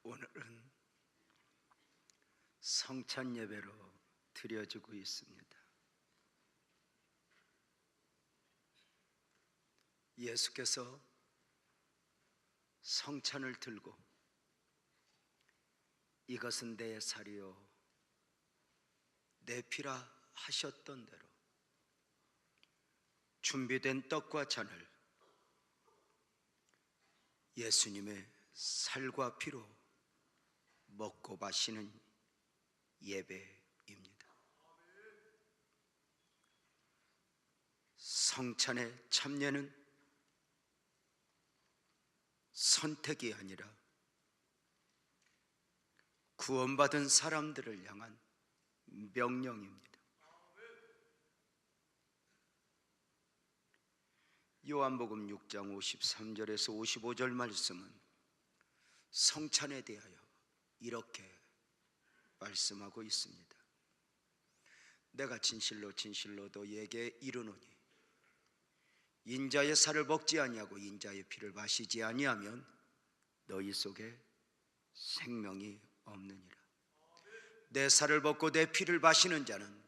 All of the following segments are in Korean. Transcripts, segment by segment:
오늘은 성찬 예배로 드려지고 있습니다. 예수께서 성찬을 들고 이것은 내 살이요 내 피라 하셨던 대로 준비된 떡과 잔을 예수님의 살과 피로 먹고 마시는 예배입니다. 성찬의 참여는 선택이 아니라 구원받은 사람들을 향한 명령입니다. 요한복음 6장 53절에서 55절 말씀은 성찬에 대하여 이렇게 말씀하고 있습니다. 내가 진실로 진실로 너희에게 이르노니 인자의 살을 먹지 아니하고 인자의 피를 마시지 아니하면 너희 속에 생명이 없느니라. 내 살을 먹고 내 피를 마시는 자는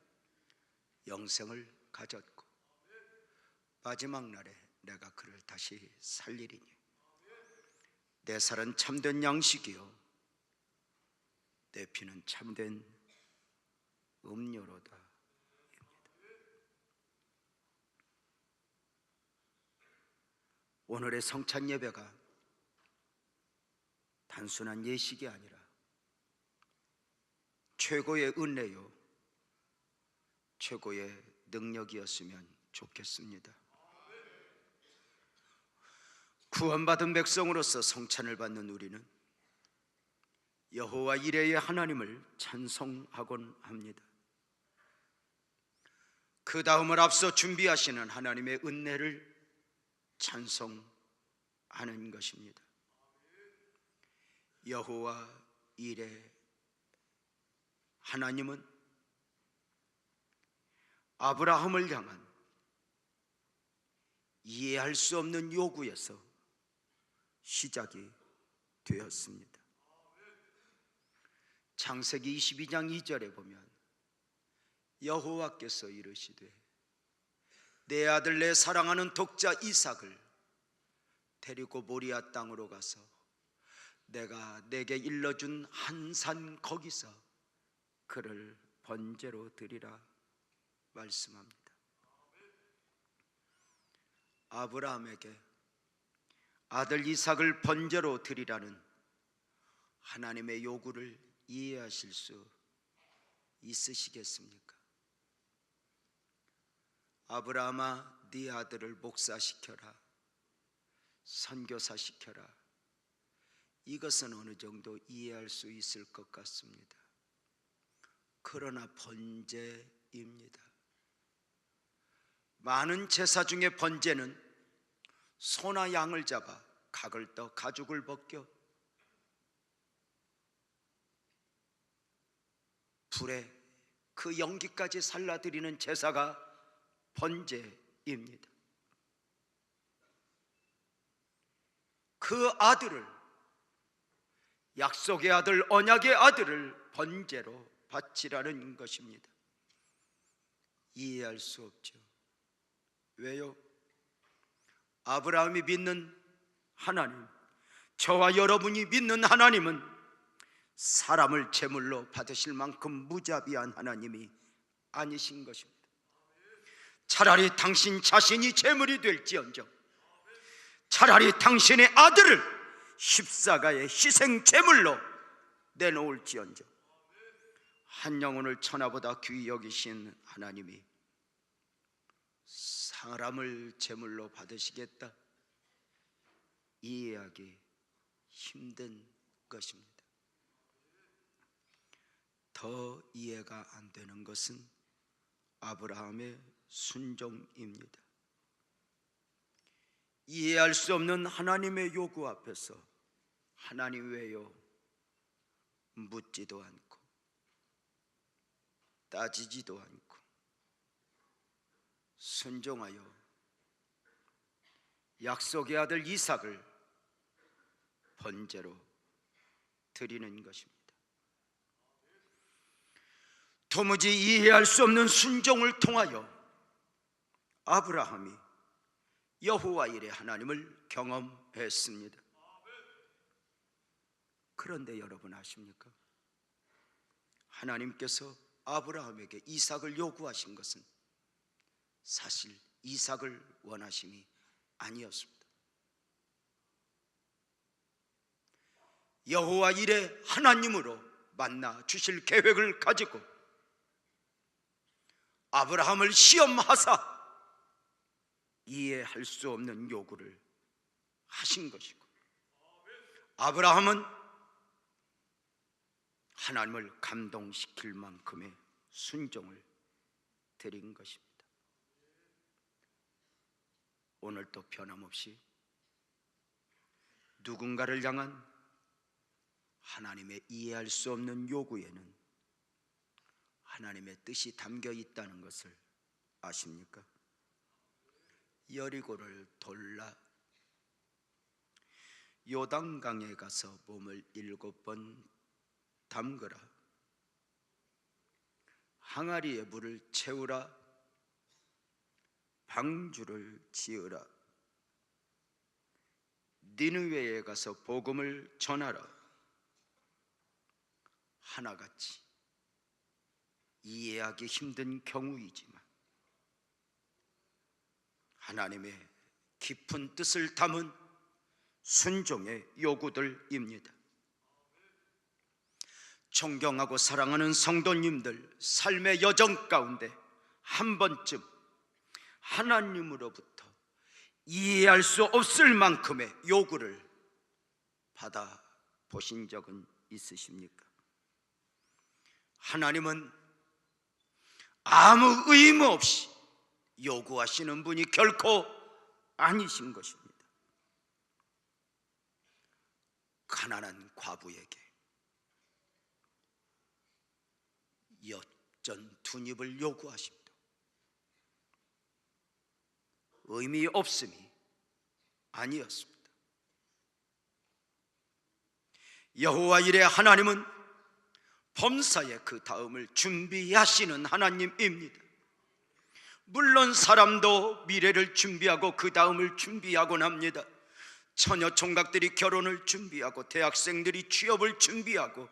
영생을 가졌고 마지막 날에 내가 그를 다시 살리리니 내 살은 참된 양식이요 내 피는 참된 음료로다. 오늘의 성찬 예배가 단순한 예식이 아니라 최고의 은혜요 최고의 능력이었으면 좋겠습니다. 구원받은 백성으로서 성찬을 받는 우리는 여호와 이레의 하나님을 찬송하곤 합니다. 그 다음을 앞서 준비하시는 하나님의 은혜를 찬송하는 것입니다. 여호와 이레 하나님은 아브라함을 향한 이해할 수 없는 요구에서 시작이 되었습니다. 창세기 22장 2절에 보면 여호와께서 이르시되 내 아들 내 사랑하는 독자 이삭을 데리고 모리아 땅으로 가서 내가 내게 일러준 한 산 거기서 그를 번제로 드리라 말씀합니다. 아브라함에게 아들 이삭을 번제로 드리라는 하나님의 요구를 이해하실 수 있으시겠습니까? 아브라함아 네 아들을 목사시켜라 선교사시켜라. 이것은 어느 정도 이해할 수 있을 것 같습니다. 그러나 번제입니다. 많은 제사 중에 번제는 소나 양을 잡아 각을 떠 가죽을 벗겨 불에 그 연기까지 살라드리는 제사가 번제입니다. 그 아들을 약속의 아들 언약의 아들을 번제로 바치라는 것입니다. 이해할 수 없죠. 왜요? 아브라함이 믿는 하나님, 저와 여러분이 믿는 하나님은 사람을 제물로 받으실 만큼 무자비한 하나님이 아니신 것입니다. 차라리 당신 자신이 제물이 될지언정 차라리 당신의 아들을 십자가의 희생 제물로 내놓을지언정 한 영혼을 천하보다 귀히 여기신 하나님이 사람을 제물로 받으시겠다 이해하기 힘든 것입니다. 더 이해가 안 되는 것은 아브라함의 순종입니다. 이해할 수 없는 하나님의 요구 앞에서 하나님 왜요? 묻지도 않고 따지지도 않고 순종하여 약속의 아들 이삭을 번제로 드리는 것입니다. 도무지 이해할 수 없는 순종을 통하여 아브라함이 여호와 일의 하나님을 경험했습니다. 그런데 여러분 아십니까? 하나님께서 아브라함에게 이삭을 요구하신 것은 사실 이삭을 원하심이 아니었습니다. 여호와 일의 하나님으로 만나 주실 계획을 가지고 아브라함을 시험하사 이해할 수 없는 요구를 하신 것이고, 아브라함은 하나님을 감동시킬 만큼의 순종을 드린 것입니다. 오늘도 변함없이 누군가를 향한 하나님의 이해할 수 없는 요구에는 하나님의 뜻이 담겨 있다는 것을 아십니까? 여리고를 돌라 요단강에 가서 몸을 7번 담그라, 항아리에 물을 채우라, 방주를 지으라, 니느웨에 가서 복음을 전하라. 하나같이 이해하기 힘든 경우이지만 하나님의 깊은 뜻을 담은 순종의 요구들입니다. 존경하고 사랑하는 성도님들, 삶의 여정 가운데 한 번쯤 하나님으로부터 이해할 수 없을 만큼의 요구를 받아 보신 적은 있으십니까? 하나님은 아무 의무 없이 요구하시는 분이 결코 아니신 것입니다. 가난한 과부에게 엿전 2입을 요구하십니다. 의미 없음이 아니었습니다. 여호와 일의 하나님은 범사에 그 다음을 준비하시는 하나님입니다. 물론 사람도 미래를 준비하고 그 다음을 준비하곤 합니다. 처녀 총각들이 결혼을 준비하고 대학생들이 취업을 준비하고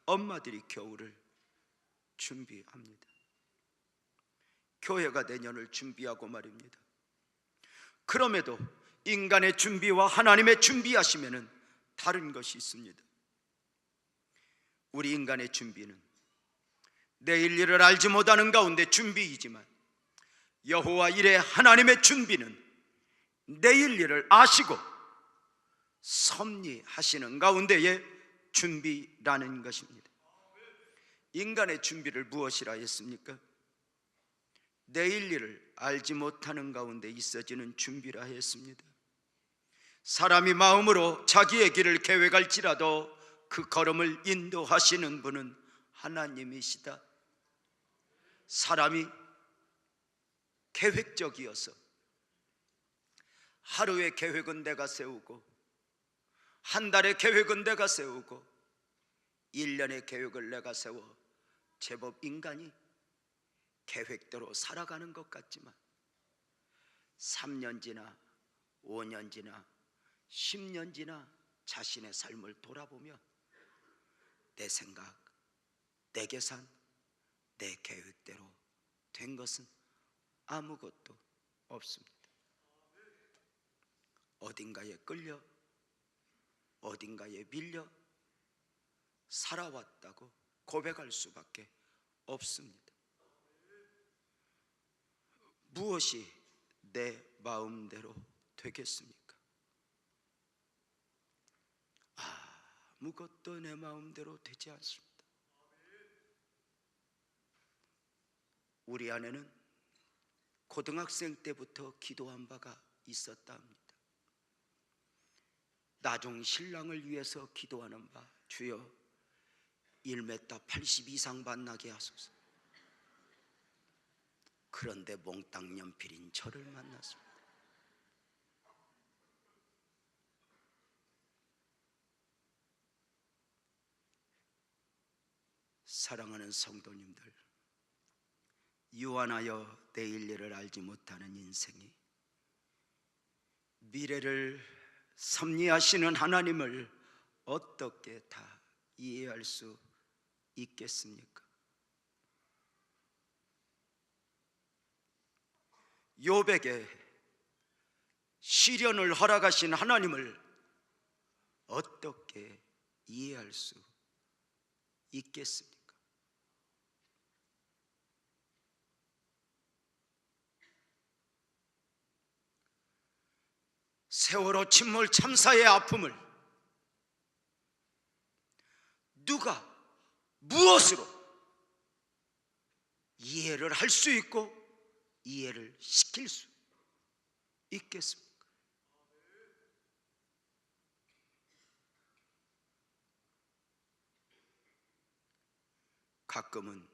엄마들이 겨울을 준비합니다. 교회가 내년을 준비하고 말입니다. 그럼에도 인간의 준비와 하나님의 준비하시면은 다른 것이 있습니다. 우리 인간의 준비는 내일 일을 알지 못하는 가운데 준비이지만 여호와 일의 하나님의 준비는 내일 일을 아시고 섭리하시는 가운데의 준비라는 것입니다. 인간의 준비를 무엇이라 했습니까? 내일 일을 알지 못하는 가운데 있어지는 준비라 했습니다. 사람이 마음으로 자기의 길을 계획할지라도 그 걸음을 인도하시는 분은 하나님이시다. 사람이 계획적이어서 하루의 계획은 내가 세우고 한 달의 계획은 내가 세우고 1년의 계획을 내가 세워 제법 인간이 계획대로 살아가는 것 같지만 3년 지나 5년 지나 10년 지나 자신의 삶을 돌아보며 내 생각, 내 계산, 내 계획대로 된 것은 아무것도 없습니다. 어딘가에 끌려 어딘가에 밀려 살아왔다고 고백할 수밖에 없습니다. 무엇이 내 마음대로 되겠습니까? 아무것도 내 마음대로 되지 않습니다. 우리 아내는 고등학생 때부터 기도한 바가 있었다 합니다. 나중 신랑을 위해서 기도하는 바, 주여 1m 80 이상 만나게 하소서. 그런데 몽땅 연필인 저를 만났습니다. 사랑하는 성도님들, 유한하여 내일 일을 알지 못하는 인생이 미래를 섭리하시는 하나님을 어떻게 다 이해할 수 있겠습니까? 욥에게 시련을 허락하신 하나님을 어떻게 이해할 수 있겠습니까? 세월호 침몰 참사의 아픔을 누가 무엇으로 이해를 할 수 있고 이해를 시킬 수 있겠습니까? 가끔은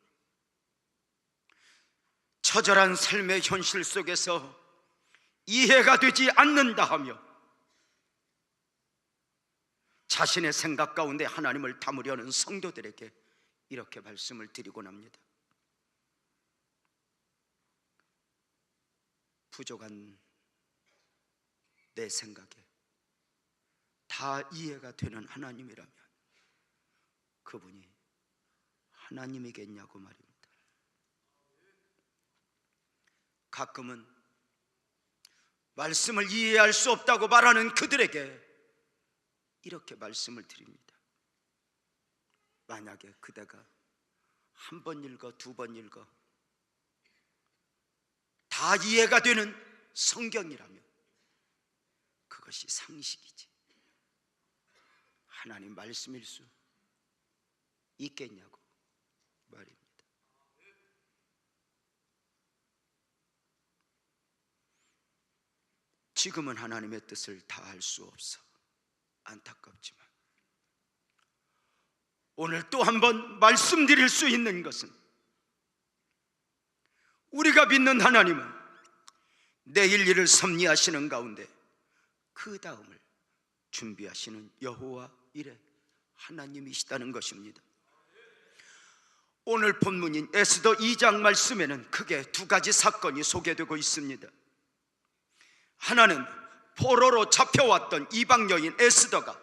처절한 삶의 현실 속에서 이해가 되지 않는다 하며 자신의 생각 가운데 하나님을 담으려는 성도들에게 이렇게 말씀을 드리곤 합니다. 부족한 내 생각에 다 이해가 되는 하나님이라면 그분이 하나님이겠냐고 말입니다. 가끔은 말씀을 이해할 수 없다고 말하는 그들에게 이렇게 말씀을 드립니다. 만약에 그대가 한 번 읽어 두 번 읽어 다 이해가 되는 성경이라면 그것이 상식이지 하나님 말씀일 수 있겠냐고 말입니다. 지금은 하나님의 뜻을 다 알 수 없어 안타깝지만 오늘 또 한 번 말씀드릴 수 있는 것은 우리가 믿는 하나님은 내일 일을 섭리하시는 가운데 그 다음을 준비하시는 여호와 이레 하나님이시다는 것입니다. 오늘 본문인 에스더 2장 말씀에는 크게 두 가지 사건이 소개되고 있습니다. 하나는 포로로 잡혀왔던 이방 여인 에스더가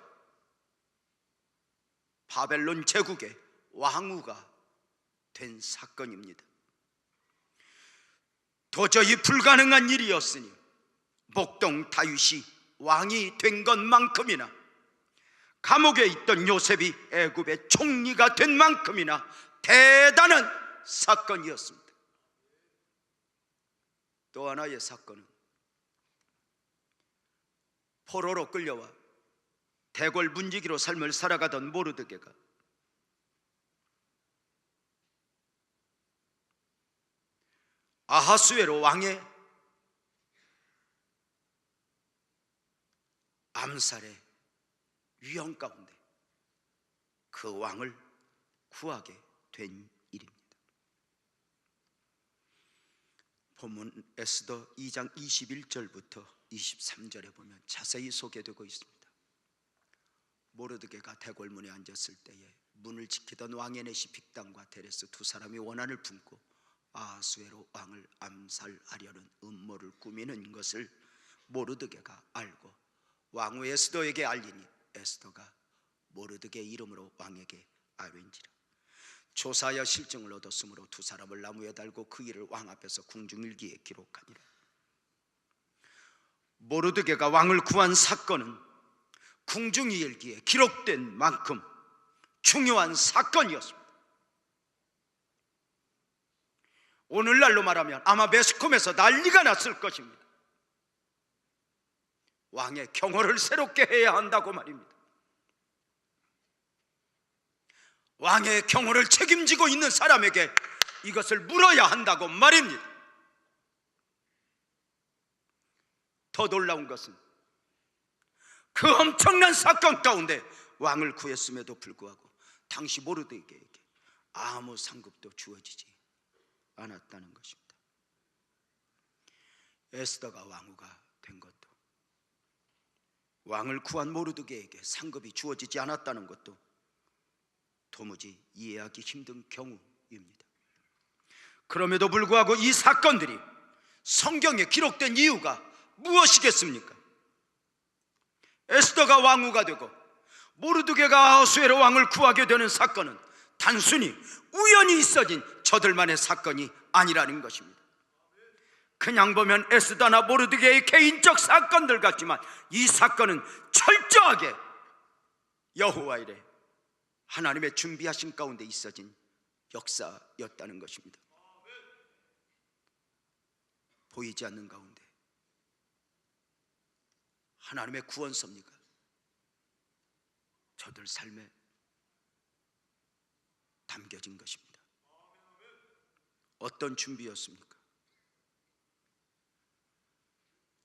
바벨론 제국의 왕후가 된 사건입니다. 도저히 불가능한 일이었으니 목동 다윗이 왕이 된 것만큼이나 감옥에 있던 요셉이 애굽의 총리가 된 만큼이나 대단한 사건이었습니다. 또 하나의 사건은 포로로 끌려와 대궐 문지기로 삶을 살아가던 모르드게가 아하수에로 왕의 암살의 위험 가운데 그 왕을 구하게 된 일입니다. 본문 에스더 2장 21절부터 23절에 보면 자세히 소개되고 있습니다. 모르드게가 대궐문에 앉았을 때에 문을 지키던 왕에넷이 빅단과 데레스 두 사람이 원한을 품고 아하수에로 왕을 암살하려는 음모를 꾸미는 것을 모르드게가 알고 왕후 에스더에게 알리니 에스더가 모르드게 이름으로 왕에게 아뢰니라. 조사하여 실증을 얻었으므로 두 사람을 나무에 달고 그 일을 왕 앞에서 궁중일기에 기록하니라. 모르드게가 왕을 구한 사건은 궁중일기에 기록된 만큼 중요한 사건이었습니다. 오늘날로 말하면 아마 매스컴에서 난리가 났을 것입니다. 왕의 경호를 새롭게 해야 한다고 말입니다. 왕의 경호를 책임지고 있는 사람에게 이것을 물어야 한다고 말입니다. 더 놀라운 것은 그 엄청난 사건 가운데 왕을 구했음에도 불구하고 당시 모르드게에게 아무 상급도 주어지지 않았다는 것입니다. 에스더가 왕후가 된 것도, 왕을 구한 모르드게에게 상급이 주어지지 않았다는 것도 도무지 이해하기 힘든 경우입니다. 그럼에도 불구하고 이 사건들이 성경에 기록된 이유가 무엇이겠습니까? 에스더가 왕후가 되고 모르드게가 아하수에로 왕을 구하게 되는 사건은 단순히 우연히 있어진 저들만의 사건이 아니라는 것입니다. 그냥 보면 에스더나 모르드게의 개인적 사건들 같지만 이 사건은 철저하게 여호와 일에 하나님의 준비하신 가운데 있어진 역사였다는 것입니다. 보이지 않는 가운데 하나님의 구원 섭리가 저들 삶에 담겨진 것입니다. 어떤 준비였습니까?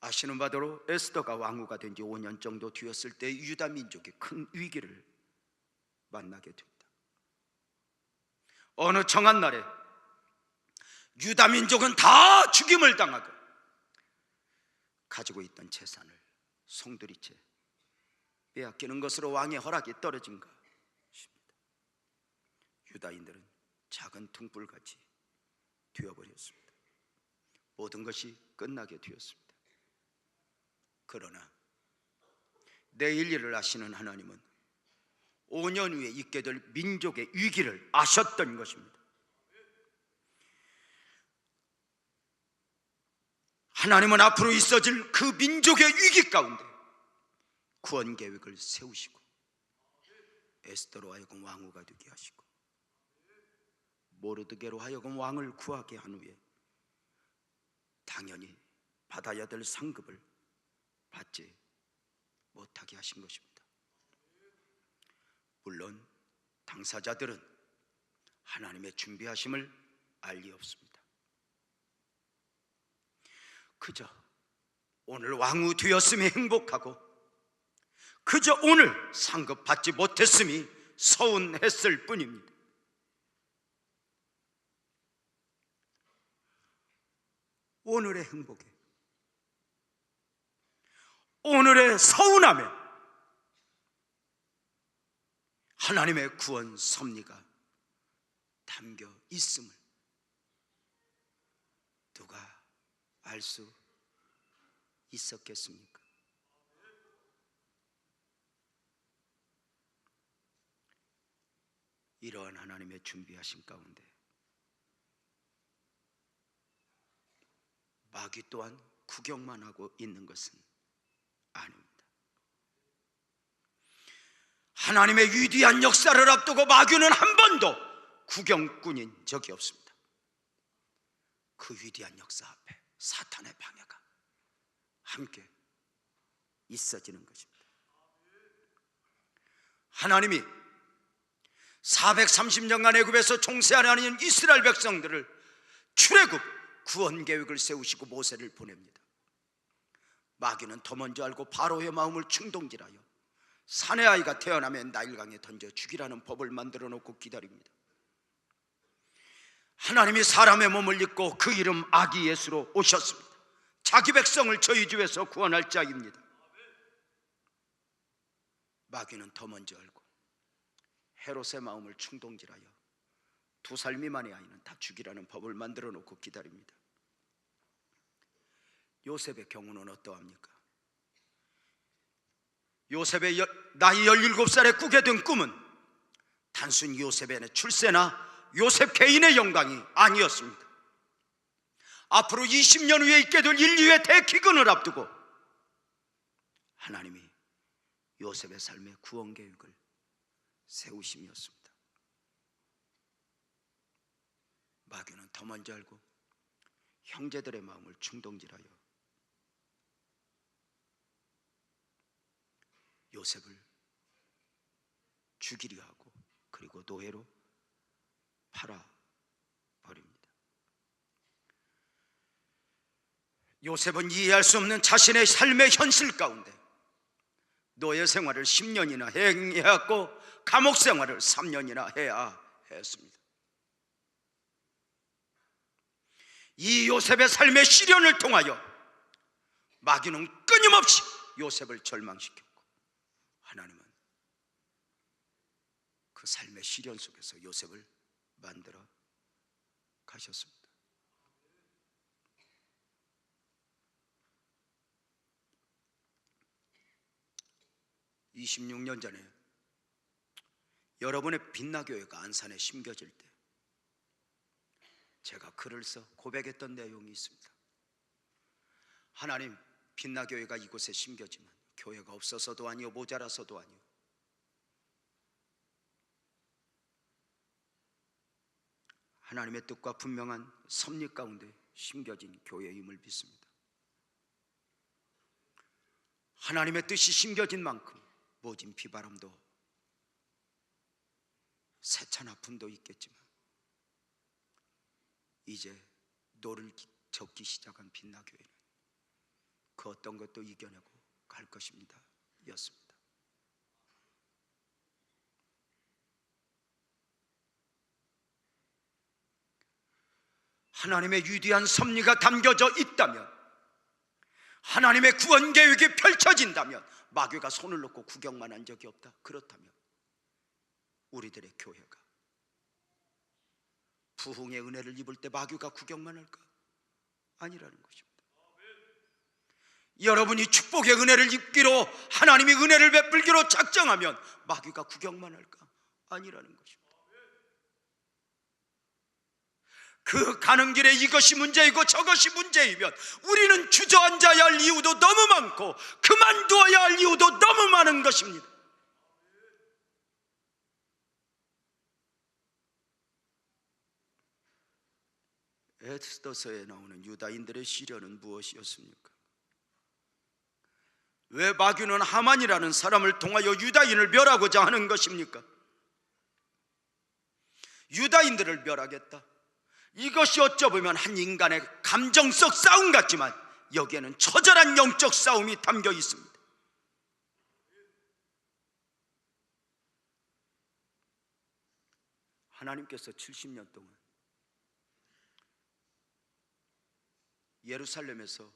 아시는 바대로 에스더가 왕후가 된 지 5년 정도 되었을 때 유다 민족이 큰 위기를 만나게 됩니다. 어느 정한 날에 유다 민족은 다 죽임을 당하고 가지고 있던 재산을 송두리째 빼앗기는 것으로 왕의 허락이 떨어진 것입니다. 유다인들은 작은 둥불같이 되어버렸습니다. 모든 것이 끝나게 되었습니다. 그러나 내일 일을 아시는 하나님은 5년 후에 있게 될 민족의 위기를 아셨던 것입니다. 하나님은 앞으로 있어질 그 민족의 위기 가운데 구원 계획을 세우시고 에스더로 하여금 왕후가 되게 하시고 모르드게로 하여금 왕을 구하게 한 후에 당연히 받아야 될 상급을 받지 못하게 하신 것입니다. 물론 당사자들은 하나님의 준비하심을 알 리 없습니다. 그저 오늘 왕후 되었음이 행복하고 그저 오늘 상급 받지 못했음이 서운했을 뿐입니다. 오늘의 행복에, 오늘의 서운함에 하나님의 구원 섭리가 담겨 있음을 누가 알 수 있었겠습니까? 이러한 하나님의 준비하신 가운데 마귀 또한 구경만 하고 있는 것은 아닙니다. 하나님의 위대한 역사를 앞두고 마귀는 한 번도 구경꾼인 적이 없습니다. 그 위대한 역사 앞에 사탄의 방해가 함께 있어지는 것입니다. 하나님이 430년간 애굽에서 총세하는 이스라엘 백성들을 출애굽 구원 계획을 세우시고 모세를 보냅니다. 마귀는 더 먼저 알고 바로의 마음을 충동질하여 사내 아이가 태어나면 나일강에 던져 죽이라는 법을 만들어 놓고 기다립니다. 하나님이 사람의 몸을 입고 그 이름 아기 예수로 오셨습니다. 자기 백성을 저희 집에서 구원할 자입니다. 마귀는 더 먼저 알고 헤롯의 마음을 충동질하여 2살 미만의 아이는 다 죽이라는 법을 만들어 놓고 기다립니다. 요셉의 경우는 어떠합니까? 요셉의 나이 17살에 꾸게 된 꿈은 단순 요셉의 출세나 요셉 개인의 영광이 아니었습니다. 앞으로 20년 후에 있게 될 인류의 대기근을 앞두고 하나님이 요셉의 삶의 구원 계획을 세우심이었습니다. 마귀는 더 먼저 알고 형제들의 마음을 충동질하여 요셉을 죽이려 하고 그리고 노예로 팔아버립니다. 요셉은 이해할 수 없는 자신의 삶의 현실 가운데 노예 생활을 10년이나 해왔고 감옥 생활을 3년이나 해야 했습니다. 이 요셉의 삶의 시련을 통하여 마귀는 끊임없이 요셉을 절망시켰고 하나님은 그 그 삶의 시련 속에서 요셉을 만들어 가셨습니다. 26년 전에 여러분의 빛나교회가 안산에 심겨질 때 제가 글을 써 고백했던 내용이 있습니다. 하나님, 빛나교회가 이곳에 심겨지면 교회가 없어서도 아니요 모자라서도 아니요 하나님의 뜻과 분명한 섭리 가운데 심겨진 교회임을 믿습니다. 하나님의 뜻이 심겨진 만큼 모진 비바람도 세찬 아픔도 있겠지만 이제 노를 젓기 시작한 빛나교회는 그 어떤 것도 이겨내고 갈 것입니다 였습니다. 하나님의 위대한 섭리가 담겨져 있다면, 하나님의 구원 계획이 펼쳐진다면 마귀가 손을 놓고 구경만 한 적이 없다. 그렇다면 우리들의 교회가 부흥의 은혜를 입을 때 마귀가 구경만 할까? 아니라는 것입니다. 여러분이 축복의 은혜를 입기로, 하나님이 은혜를 베풀기로 작정하면 마귀가 구경만 할까? 아니라는 것입니다. 그 가는 길에 이것이 문제이고 저것이 문제이면 우리는 주저앉아야 할 이유도 너무 많고 그만두어야 할 이유도 너무 많은 것입니다. 에스더서에 나오는 유다인들의 시련은 무엇이었습니까? 왜 마귀는 하만이라는 사람을 통하여 유다인을 멸하고자 하는 것입니까? 유다인들을 멸하겠다, 이것이 어쩌보면 한 인간의 감정적 싸움 같지만 여기에는 처절한 영적 싸움이 담겨 있습니다. 하나님께서 70년 동안 예루살렘에서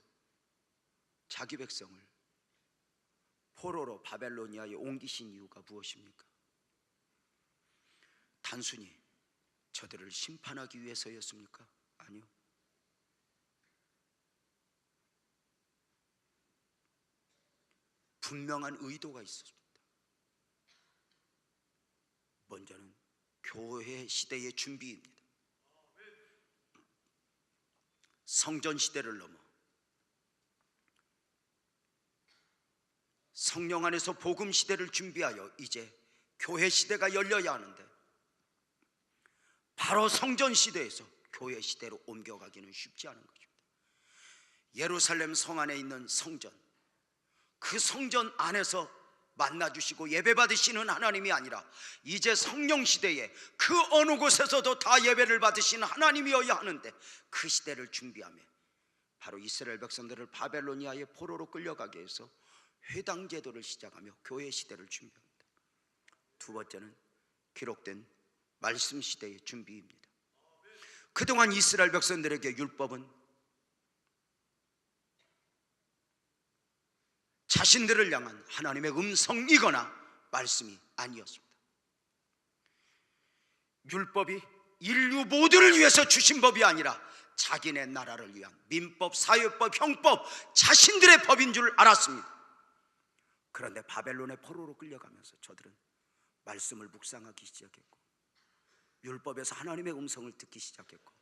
자기 백성을 포로로 바벨로니아에 옮기신 이유가 무엇입니까? 단순히 저들을 심판하기 위해서였습니까? 아니요. 분명한 의도가 있었습니다. 먼저는 교회 시대의 준비입니다. 성전 시대를 넘어 성령 안에서 복음 시대를 준비하여 이제 교회 시대가 열려야 하는데, 바로 성전 시대에서 교회 시대로 옮겨가기는 쉽지 않은 것입니다. 예루살렘 성 안에 있는 성전, 그 성전 안에서 만나주시고 예배받으시는 하나님이 아니라 이제 성령 시대에 그 어느 곳에서도 다 예배를 받으시는 하나님이어야 하는데, 그 시대를 준비하며 바로 이스라엘 백성들을 바벨로니아의 포로로 끌려가게 해서 회당 제도를 시작하며 교회 시대를 준비합니다. 두 번째는 기록된 말씀 시대의 준비입니다. 그동안 이스라엘 백성들에게 율법은 자신들을 향한 하나님의 음성이거나 말씀이 아니었습니다. 율법이 인류 모두를 위해서 주신 법이 아니라 자기네 나라를 위한 민법, 사회법, 형법, 자신들의 법인 줄 알았습니다. 그런데 바벨론의 포로로 끌려가면서 저들은 말씀을 묵상하기 시작했고 율법에서 하나님의 음성을 듣기 시작했고,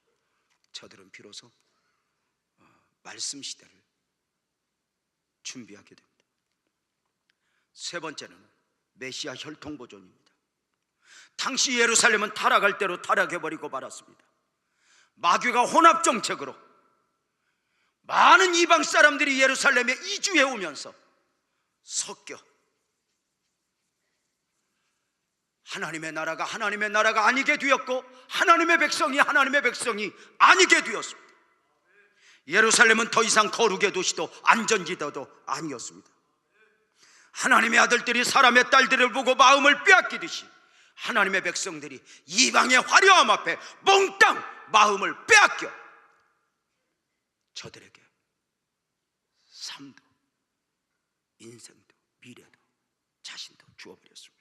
저들은 비로소 말씀 시대를 준비하게 됩니다. 세 번째는 메시아 혈통 보존입니다. 당시 예루살렘은 타락할 대로 타락해버리고 말았습니다. 마귀가 혼합 정책으로 많은 이방 사람들이 예루살렘에 이주해 오면서 섞여 하나님의 나라가 아니게 되었고, 하나님의 백성이 아니게 되었습니다. 예루살렘은 더 이상 거룩의 도시도 안전지대도 아니었습니다. 하나님의 아들들이 사람의 딸들을 보고 마음을 빼앗기듯이 하나님의 백성들이 이방의 화려함 앞에 몽땅 마음을 빼앗겨 저들에게 삶도 인생도 미래도 자신도 주어버렸습니다.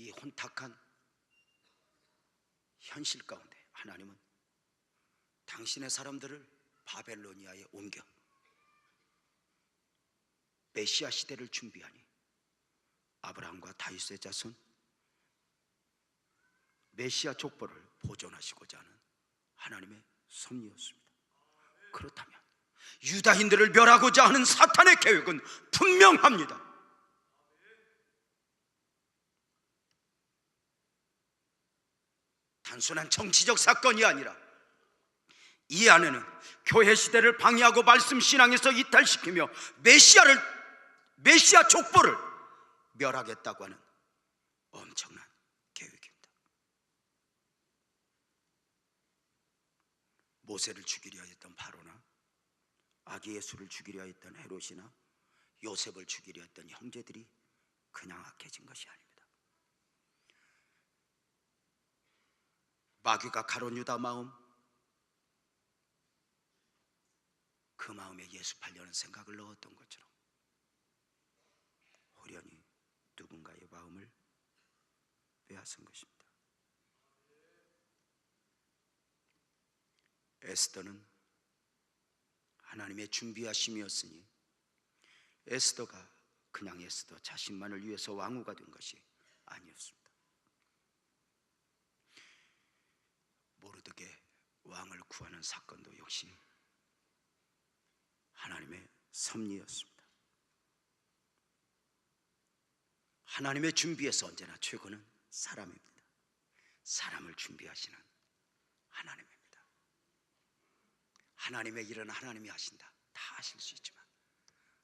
이 혼탁한 현실 가운데 하나님은 당신의 사람들을 바벨로니아에 옮겨 메시아 시대를 준비하니 아브라함과 다윗의 자손 메시아 족보를 보존하시고자 하는 하나님의 섭리였습니다. 그렇다면 유다인들을 멸하고자 하는 사탄의 계획은 분명합니다. 단순한 정치적 사건이 아니라 이 안에는 교회 시대를 방해하고 말씀 신앙에서 이탈시키며 메시아 족보를 멸하겠다고 하는 엄청난 계획입니다. 모세를 죽이려 했던 바로나 아기 예수를 죽이려 했던 헤롯이나 요셉을 죽이려 했던 형제들이 그냥 악해진 것이 아닙니다. 마귀가 가룟 유다 마음, 그 마음에 예수 팔려는 생각을 넣었던 것처럼 호련히 누군가의 마음을 빼앗은 것입니다. 에스더는 하나님의 준비하심이었으니 에스더가 그냥 에스더 자신만을 위해서 왕후가 된 것이 아니었습니다. 모르드게 왕을 구하는 사건도 역시 하나님의 섭리였습니다. 하나님의 준비에서 언제나 최고는 사람입니다. 사람을 준비하시는 하나님입니다. 하나님의 일은 하나님이 하신다. 다 하실 수 있지만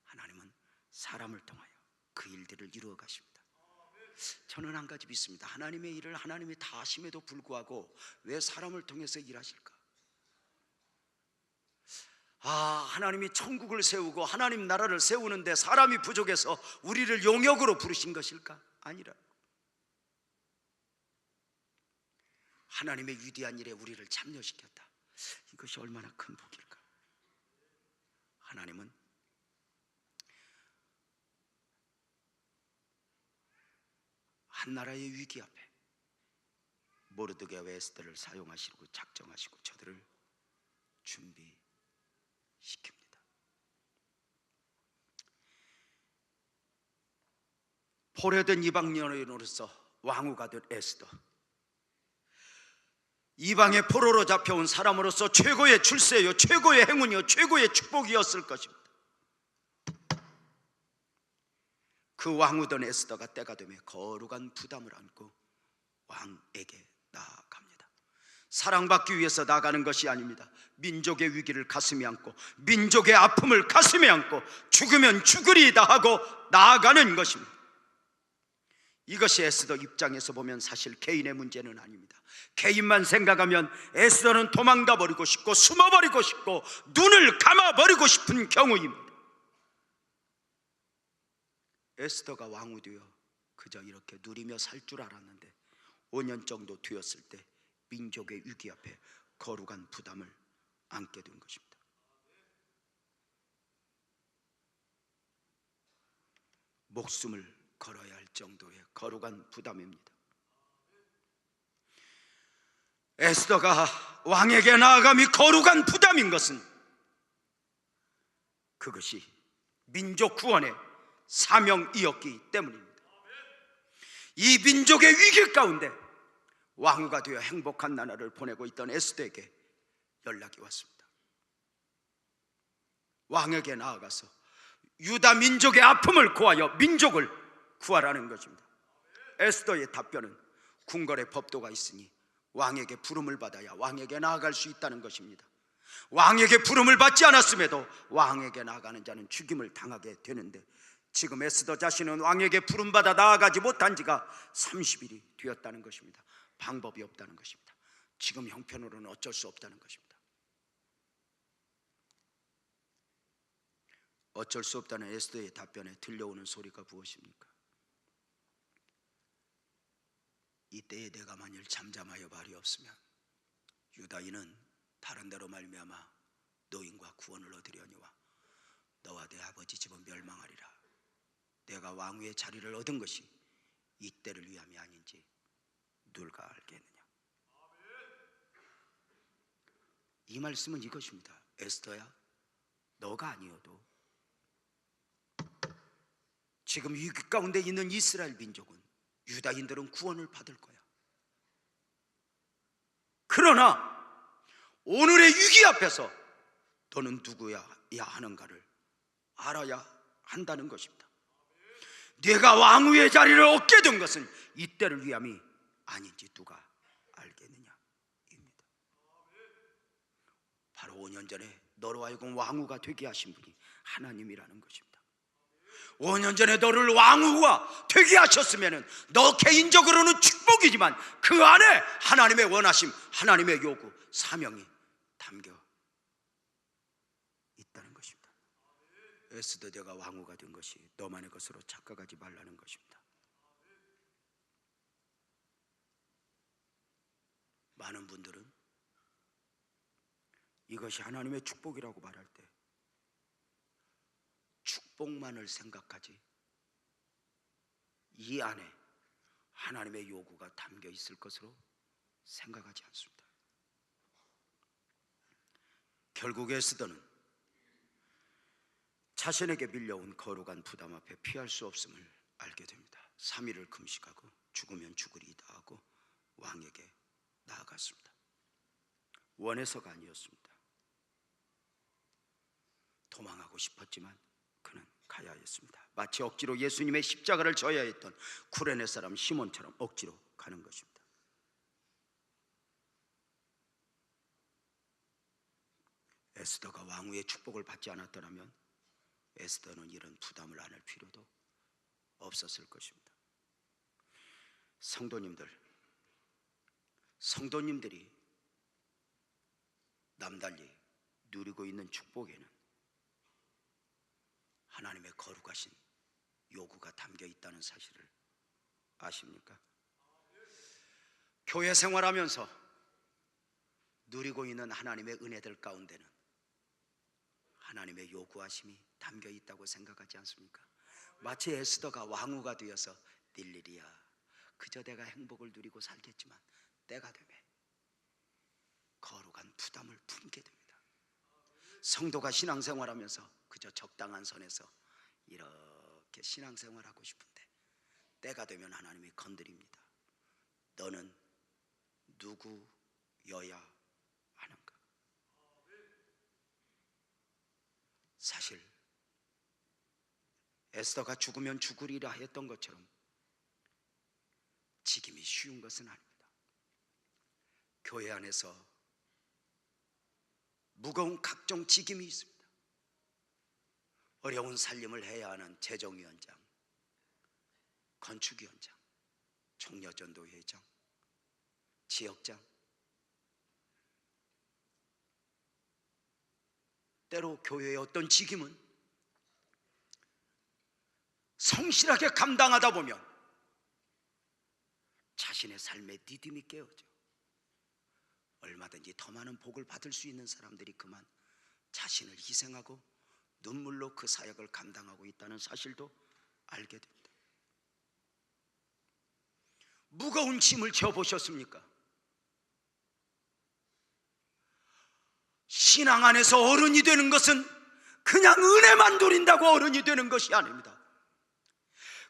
하나님은 사람을 통하여 그 일들을 이루어 가십니다. 저는 한 가지 믿습니다. 하나님의 일을 하나님이 다 하심에도 불구하고 왜 사람을 통해서 일하실까? 하나님이 천국을 세우고 하나님 나라를 세우는데 사람이 부족해서 우리를 용역으로 부르신 것일까? 아니라 하나님의 위대한 일에 우리를 참여시켰다. 이것이 얼마나 큰 복일까? 하나님은 한 나라의 위기 앞에 모르드게와 에스더를 사용하시고 작정하시고 저들을 준비시킵니다. 포로된 이방 여인으로서 왕후가 된 에스더, 이방의 포로로 잡혀온 사람으로서 최고의 출세요, 최고의 행운이요, 최고의 축복이었을 것입니다. 그 왕후던 에스더가 때가 되면 거룩한 부담을 안고 왕에게 나아갑니다. 사랑받기 위해서 나가는 것이 아닙니다. 민족의 위기를 가슴에 안고 민족의 아픔을 가슴에 안고 죽으면 죽으리이다 하고 나아가는 것입니다. 이것이 에스더 입장에서 보면 사실 개인의 문제는 아닙니다. 개인만 생각하면 에스더는 도망가 버리고 싶고 숨어버리고 싶고 눈을 감아버리고 싶은 경우입니다. 에스더가 왕후되어 그저 이렇게 누리며 살 줄 알았는데 5년 정도 되었을 때 민족의 위기 앞에 거룩한 부담을 안게 된 것입니다. 목숨을 걸어야 할 정도의 거룩한 부담입니다. 에스더가 왕에게 나아감이 거룩한 부담인 것은 그것이 민족 구원의 사명이었기 때문입니다. 이 민족의 위기 가운데 왕후가 되어 행복한 나날을 보내고 있던 에스더에게 연락이 왔습니다. 왕에게 나아가서 유다 민족의 아픔을 고하여 민족을 구하라는 것입니다. 에스더의 답변은 궁궐의 법도가 있으니 왕에게 부름을 받아야 왕에게 나아갈 수 있다는 것입니다. 왕에게 부름을 받지 않았음에도 왕에게 나아가는 자는 죽임을 당하게 되는데 지금 에스더 자신은 왕에게 부름받아 나아가지 못한 지가 30일이 되었다는 것입니다. 방법이 없다는 것입니다. 지금 형편으로는 어쩔 수 없다는 것입니다. 어쩔 수 없다는 에스더의 답변에 들려오는 소리가 무엇입니까? 이때에 내가 만일 잠잠하여 말이 없으면 유다인은 다른 데로 말미암아 노인과 구원을 얻으려니와 너와 내 아버지 집은 멸망하리라. 내가 왕위의 자리를 얻은 것이 이때를 위함이 아닌지 누가 알겠느냐. 이 말씀은 이것입니다. 에스더야, 너가 아니어도 지금 위기 가운데 있는 이스라엘 민족은, 유다인들은 구원을 받을 거야. 그러나 오늘의 위기 앞에서 너는 누구야 하는가를 알아야 한다는 것입니다. 네가 왕후의 자리를 얻게 된 것은 이때를 위함이 아닌지 누가 알겠느냐 입니다. 바로 5년 전에 너로 하여금 왕후가 되게 하신 분이 하나님이라는 것입니다. 5년 전에 너를 왕후가 되게 하셨으면 너 개인적으로는 축복이지만 그 안에 하나님의 원하심, 하나님의 요구, 사명이 담겨 있다는 것입니다. 에스더가 왕후가 된 것이 너만의 것으로 착각하지 말라는 것입니다. 많은 분들은 이것이 하나님의 축복이라고 말할 때 축복만을 생각하지 이 안에 하나님의 요구가 담겨 있을 것으로 생각하지 않습니다. 결국 에스더는 자신에게 밀려온 거룩한 부담 앞에 피할 수 없음을 알게 됩니다. 3일을 금식하고 죽으면 죽으리이다 하고 왕에게 나아갔습니다. 원해서가 아니었습니다. 도망하고 싶었지만 그는 가야 했습니다. 마치 억지로 예수님의 십자가를 져야 했던 쿠레네 사람 시몬처럼 억지로 가는 것입니다. 에스더가 왕후의 축복을 받지 않았더라면 에스더는 이런 부담을 안을 필요도 없었을 것입니다. 성도님들이 남달리 누리고 있는 축복에는 하나님의 거룩하신 요구가 담겨 있다는 사실을 아십니까? 교회 생활하면서 누리고 있는 하나님의 은혜들 가운데는 하나님의 요구하심이 담겨 있다고 생각하지 않습니까? 마치 에스더가 왕후가 되어서 닐일이야, 그저 내가 행복을 누리고 살겠지만 때가 되면 거룩한 부담을 품게 됩니다. 성도가 신앙생활하면서 그저 적당한 선에서 이렇게 신앙생활하고 싶은데 때가 되면 하나님이 건드립니다. 너는 누구여야 하는가? 사실 에스더가 죽으면 죽으리라 했던 것처럼 지김이 쉬운 것은 아닙니다. 교회 안에서 무거운 각종 직임이 있습니다. 어려운 살림을 해야 하는 재정위원장, 건축위원장, 총여전도회장, 지역장, 때로 교회의 어떤 직임은 성실하게 감당하다 보면 자신의 삶의 디딤이 깨어져 얼마든지 더 많은 복을 받을 수 있는 사람들이 그만 자신을 희생하고 눈물로 그 사역을 감당하고 있다는 사실도 알게 됩니다. 무거운 짐을 져보셨습니까? 신앙 안에서 어른이 되는 것은 그냥 은혜만 누린다고 어른이 되는 것이 아닙니다.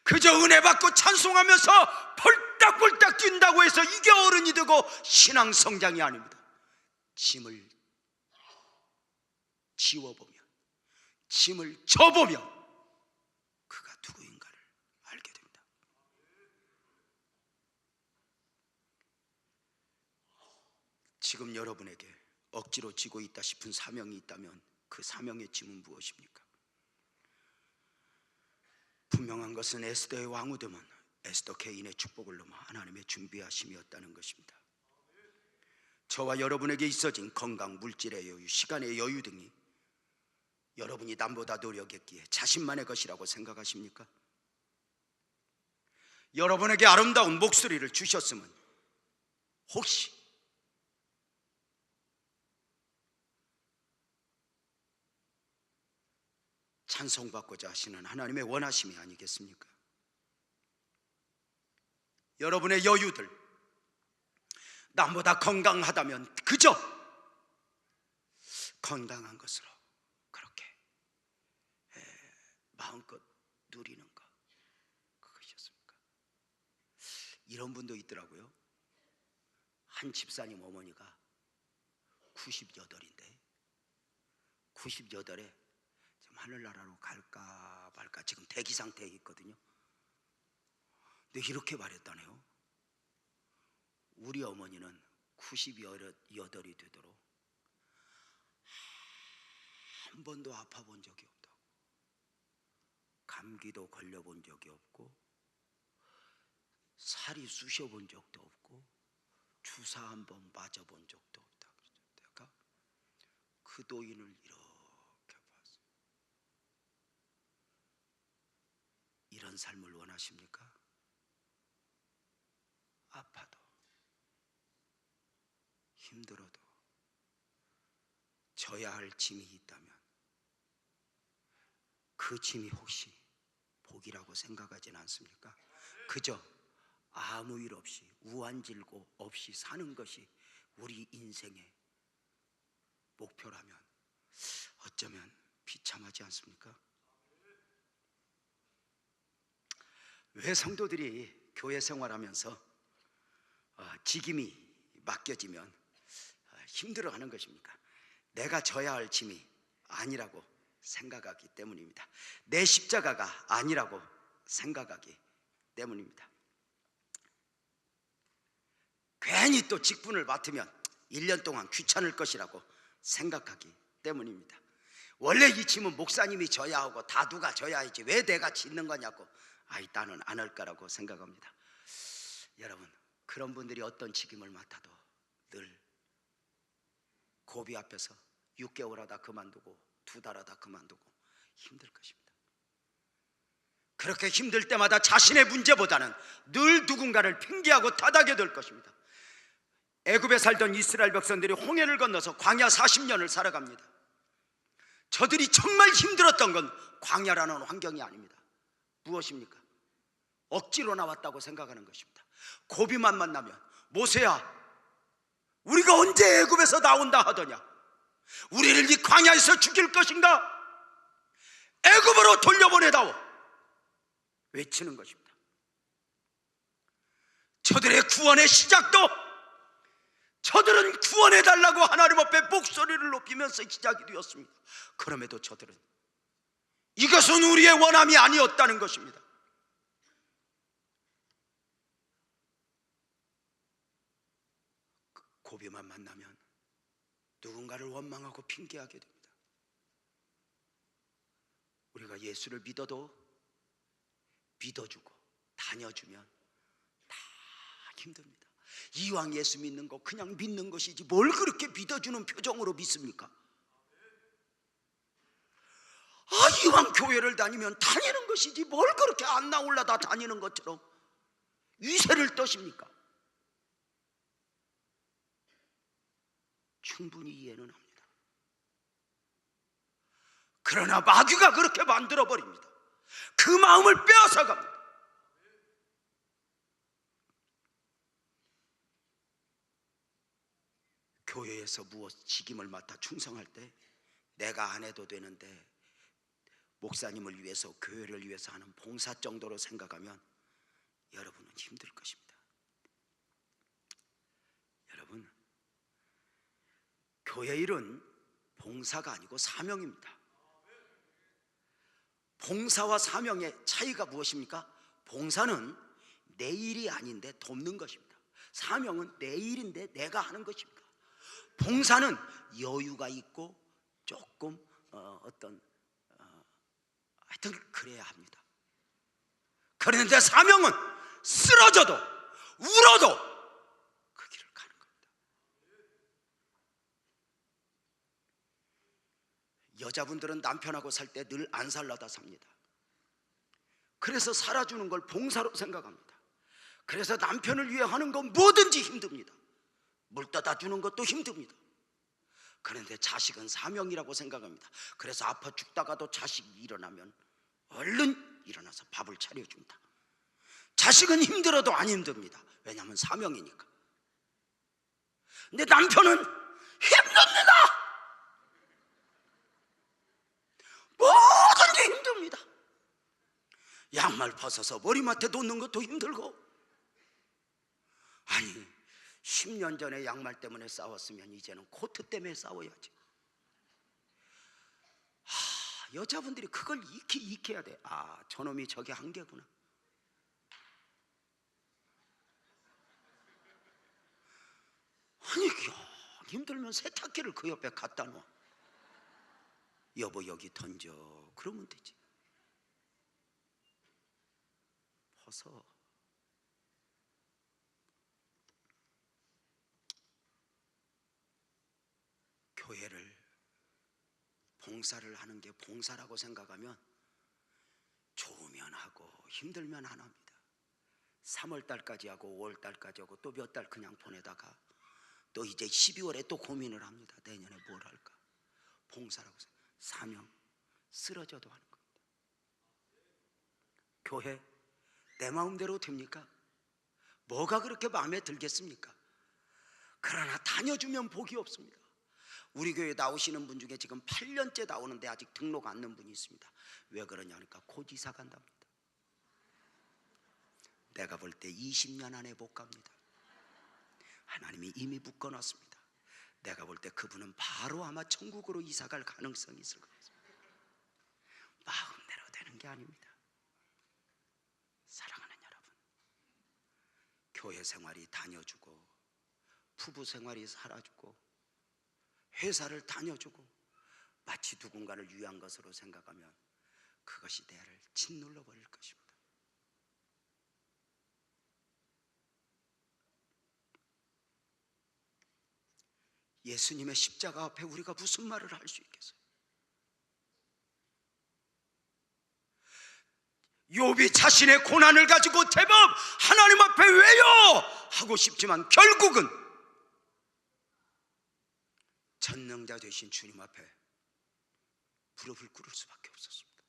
그저 은혜 받고 찬송하면서 펄딱펄딱 뛴다고 해서 이게 어른이 되고 신앙 성장이 아닙니다. 짐을 지워보면, 짐을 져보면 그가 누구인가를 알게 됩니다. 지금 여러분에게 억지로 지고 있다 싶은 사명이 있다면 그 사명의 짐은 무엇입니까? 분명한 것은 에스더의 왕후됨은 에스더 개인의 축복을 넘어 하나님의 준비하심이었다는 것입니다. 저와 여러분에게 있어진 건강, 물질의 여유, 시간의 여유 등이 여러분이 남보다 노력했기에 자신만의 것이라고 생각하십니까? 여러분에게 아름다운 목소리를 주셨으면 혹시 찬송받고자 하시는 하나님의 원하심이 아니겠습니까? 여러분의 여유들, 남보다 건강하다면 그저 건강한 것으로 그렇게 마음껏 누리는 것, 그것이었습니까? 이런 분도 있더라고요. 한 집사님 어머니가 98인데 98에 지금 하늘나라로 갈까 말까 지금 대기 상태에 있거든요. 근데 이렇게 말했다네요. 우리 어머니는 98이 되도록 한 번도 아파본 적이 없다고, 감기도 걸려본 적이 없고, 살이 쑤셔본 적도 없고, 주사 한 번 맞아본 적도 없다. 내가 그 노인을 이렇게 봤어요. 이런 삶을 원하십니까? 아파도 힘들어도 져야 할 짐이 있다면 그 짐이 혹시 복이라고 생각하지는 않습니까? 그저 아무 일 없이 우환질고 없이 사는 것이 우리 인생의 목표라면 어쩌면 비참하지 않습니까? 왜 성도들이 교회 생활하면서 직임이 맡겨지면 힘들어하는 것입니까? 내가 져야 할 짐이 아니라고 생각하기 때문입니다. 내 십자가가 아니라고 생각하기 때문입니다. 괜히 또 직분을 맡으면 1년 동안 귀찮을 것이라고 생각하기 때문입니다. 원래 이 짐은 목사님이 져야 하고 다 누가 져야 하지 왜 내가 짓는 거냐고 나는 안 할 거라고 생각합니다. 여러분, 그런 분들이 어떤 책임을 맡아도 늘 고비 앞에서 6개월 하다 그만두고 2달 하다 그만두고 힘들 것입니다. 그렇게 힘들 때마다 자신의 문제보다는 늘 누군가를 핑계하고 탓하게 될 것입니다. 애굽에 살던 이스라엘 백성들이 홍해를 건너서 광야 40년을 살아갑니다. 저들이 정말 힘들었던 건 광야라는 환경이 아닙니다. 무엇입니까? 억지로 나왔다고 생각하는 것입니다. 고비만 만나면 모세야, 우리가 언제 애굽에서 나온다 하더냐? 우리를 이 광야에서 죽일 것인가? 애굽으로 돌려보내다오! 외치는 것입니다. 저들의 구원의 시작도 저들은 구원해달라고 하나님 앞에 목소리를 높이면서 시작이 되었습니다. 그럼에도 저들은 이것은 우리의 원함이 아니었다는 것입니다. 고비만 만나면 누군가를 원망하고 핑계하게 됩니다. 우리가 예수를 믿어도 믿어주고 다녀주면 다 힘듭니다. 이왕 예수 믿는 거 그냥 믿는 것이지 뭘 그렇게 믿어주는 표정으로 믿습니까? 이왕 교회를 다니면 다니는 것이지 뭘 그렇게 안 나올라다 다니는 것처럼 위세를 떠십니까? 충분히 이해는 합니다. 그러나 마귀가 그렇게 만들어버립니다. 그 마음을 빼앗아갑니다. 교회에서 무엇 직임을 맡아 충성할 때 내가 안 해도 되는데 목사님을 위해서 교회를 위해서 하는 봉사 정도로 생각하면 여러분은 힘들 것입니다. 여러분, 교회 일은 봉사가 아니고 사명입니다. 봉사와 사명의 차이가 무엇입니까? 봉사는 내 일이 아닌데 돕는 것입니다. 사명은 내 일인데 내가 하는 것입니다. 봉사는 여유가 있고 조금 하여튼 그래야 합니다. 그런데 사명은 쓰러져도 울어도 그 길을 가는 겁니다. 여자분들은 남편하고 살 때 늘 안 살라다 삽니다. 그래서 살아주는 걸 봉사로 생각합니다. 그래서 남편을 위해 하는 건 뭐든지 힘듭니다. 물 떠다 주는 것도 힘듭니다. 그런데 자식은 사명이라고 생각합니다. 그래서 아파 죽다가도 자식이 일어나면 얼른 일어나서 밥을 차려준다. 자식은 힘들어도 안 힘듭니다. 왜냐하면 사명이니까. 근데 남편은 힘듭니다. 뭐든지 힘듭니다. 양말 벗어서 머리맡에 놓는 것도 힘들고, 아니 10년 전에 양말 때문에 싸웠으면 이제는 코트 때문에 싸워야지. 여자분들이 그걸 익혀야 돼. 저놈이 저게 한계구나. 아니 힘들면 세탁기를 그 옆에 갖다 놓아. 여보 여기 던져, 그러면 되지. 벗어. 교회를 봉사를 하는 게 봉사라고 생각하면 좋으면 하고 힘들면 안 합니다. 3월달까지 하고 5월달까지 하고 또 몇 달 그냥 보내다가 또 이제 12월에 또 고민을 합니다. 내년에 뭘 할까? 봉사라고 생각. 사명, 쓰러져도 하는 겁니다. 교회 내 마음대로 됩니까? 뭐가 그렇게 마음에 들겠습니까? 그러나 다녀주면 복이 없습니다. 우리 교회 나오시는 분 중에 지금 8년째 나오는데 아직 등록 안 넣은 분이 있습니다. 왜 그러냐니까 곧 이사 간답니다. 내가 볼 때 20년 안에 못 갑니다. 하나님이 이미 묶어놨습니다. 내가 볼 때 그분은 바로 아마 천국으로 이사 갈 가능성이 있을 것 같습니다. 마음대로 되는 게 아닙니다. 사랑하는 여러분, 교회 생활이 다녀주고 부부 생활이 살아주고 회사를 다녀주고 마치 누군가를 위한 것으로 생각하면 그것이 나를 짓눌러 버릴 것입니다. 예수님의 십자가 앞에 우리가 무슨 말을 할 수 있겠어요? 욥이 자신의 고난을 가지고 제법 하나님 앞에 왜요? 하고 싶지만 결국은 전능자 되신 주님 앞에 무릎을 꿇을 수밖에 없었습니다.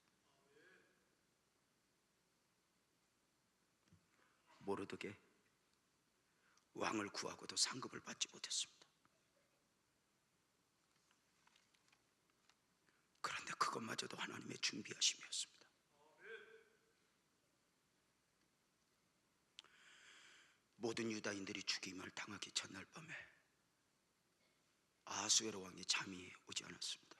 모르드게 왕을 구하고도 상급을 받지 못했습니다. 그런데 그것마저도 하나님의 준비하심이었습니다. 모든 유다인들이 죽임을 당하기 전날 밤에 아하수에로 왕이 잠이 오지 않았습니다.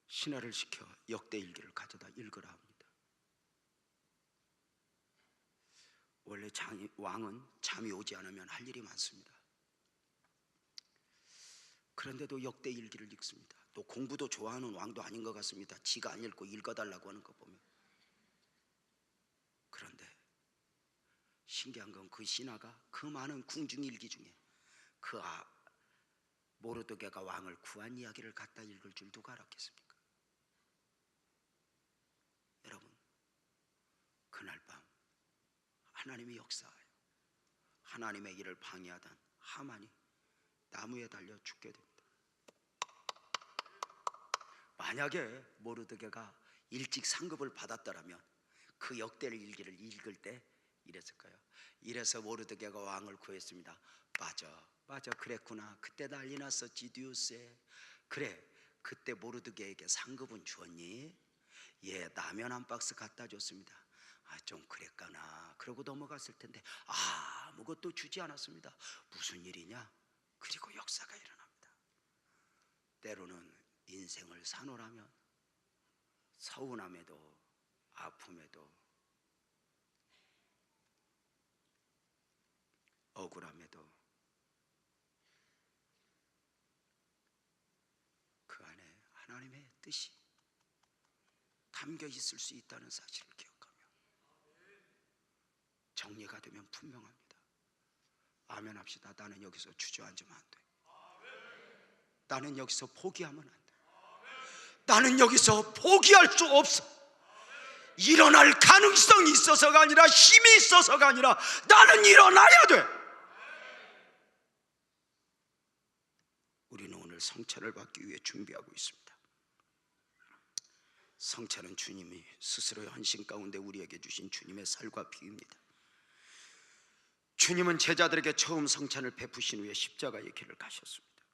신하를 시켜 역대일기를 가져다 읽으라 합니다. 원래 왕은 잠이 오지 않으면 할 일이 많습니다. 그런데도 역대일기를 읽습니다. 또 공부도 좋아하는 왕도 아닌 것 같습니다. 지가 안 읽고 읽어달라고 하는 거 보면. 그런데 신기한 건 그 신하가 그 많은 궁중일기 중에 그 모르드게가 왕을 구한 이야기를 갖다 읽을 줄 누가 알았겠습니까? 여러분, 그날 밤 하나님이 역사하여 하나님의 일을 방해하던 하만이 나무에 달려 죽게 됩니다. 만약에 모르드게가 일찍 상급을 받았더라면 그 역대일기를 읽을 때 이랬을 거예요. 이래서 모르드게가 왕을 구했습니다. 맞아 그랬구나. 그때 난리 났었지 듀세. 그래 그때 모르드게에게 상급은 주었니? 예, 라면 한 박스 갖다 줬습니다. 좀 그랬까나. 그러고 넘어갔을 텐데 아무것도 주지 않았습니다. 무슨 일이냐? 그리고 역사가 일어납니다. 때로는 인생을 사노라면 서운함에도 아픔에도 억울함에도 그 안에 하나님의 뜻이 담겨 있을 수 있다는 사실을 기억하며 정리가 되면 분명합니다. 아멘 합시다. 나는 여기서 주저앉으면 안 돼. 나는 여기서 포기하면 안 돼. 나는 여기서 포기할 수 없어. 일어날 가능성이 있어서가 아니라 힘이 있어서가 아니라 나는 일어나야 돼. 우리는 오늘 성찬을 받기 위해 준비하고 있습니다. 성찬은 주님이 스스로의 헌신 가운데 우리에게 주신 주님의 살과 피입니다. 주님은 제자들에게 처음 성찬을 베푸신 후에 십자가의 길을 가셨습니다.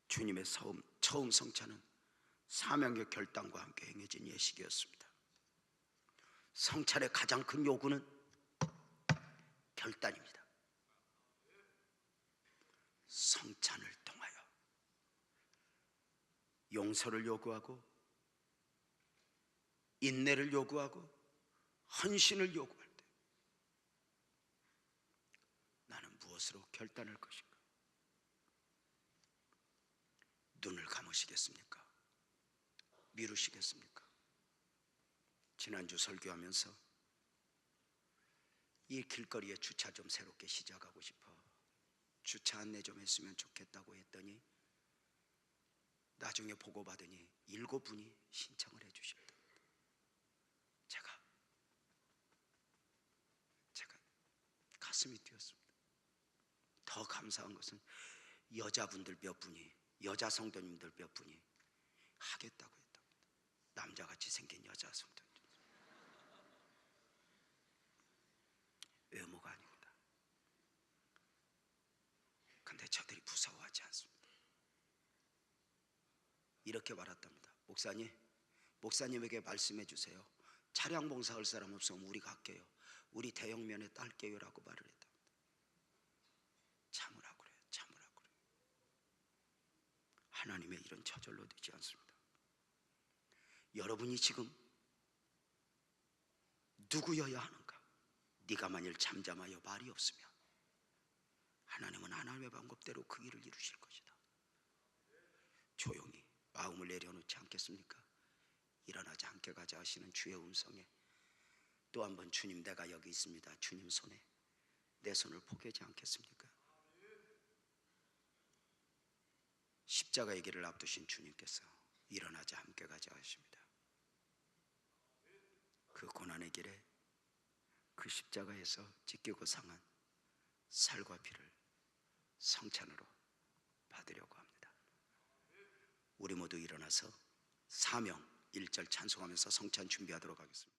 주님의 처음 성찬은 사명의 결단과 함께 행해진 예식이었습니다. 성찬의 가장 큰 요구는 결단입니다. 성찬을 통하여 용서를 요구하고 인내를 요구하고 헌신을 요구할 때 나는 무엇으로 결단할 것인가? 눈을 감으시겠습니까? 미루시겠습니까? 지난주 설교하면서 이 길거리에 주차 좀 새롭게 시작하고 싶어, 주차 안내 좀 했으면 좋겠다고 했더니 나중에 보고받으니 7분이 신청을 해주셨다. 제가 가슴이 뛰었습니다. 더 감사한 것은 여자분들 몇 분이, 여자 성도님들 몇 분이 하겠다고 했답니다. 남자같이 생긴 여자 성도님. 외모가 아닙니다. 근데 저들이 무서워하지 않습니다. 이렇게 말했답니다. 목사님에게 말씀해 주세요. 차량 봉사할 사람 없으면 우리가 할게요. 우리 대형면에 딸게요 라고 말을 했답니다. 참으라고 그래요. 참으라고 그래요. 하나님의 일은 저절로 되지 않습니다. 여러분이 지금 누구여야 하는가? 네가 만일 잠잠하여 말이 없으면 하나님은 하나님의 방법대로 그 일을 이루실 것이다. 조용히 마음을 내려놓지 않겠습니까? 일어나지 않게 가자 하시는 주의 음성에 또 한 번 주님, 내가 여기 있습니다. 주님 손에 내 손을 포기하지 않겠습니까? 십자가의 길을 앞두신 주님께서 일어나자 함께 가자 하십니다. 그 고난의 길에 그 십자가에서 찢기고 상한 살과 피를 성찬으로 받으려고 합니다. 우리 모두 일어나서 사명 1절 찬송하면서 성찬 준비하도록 하겠습니다.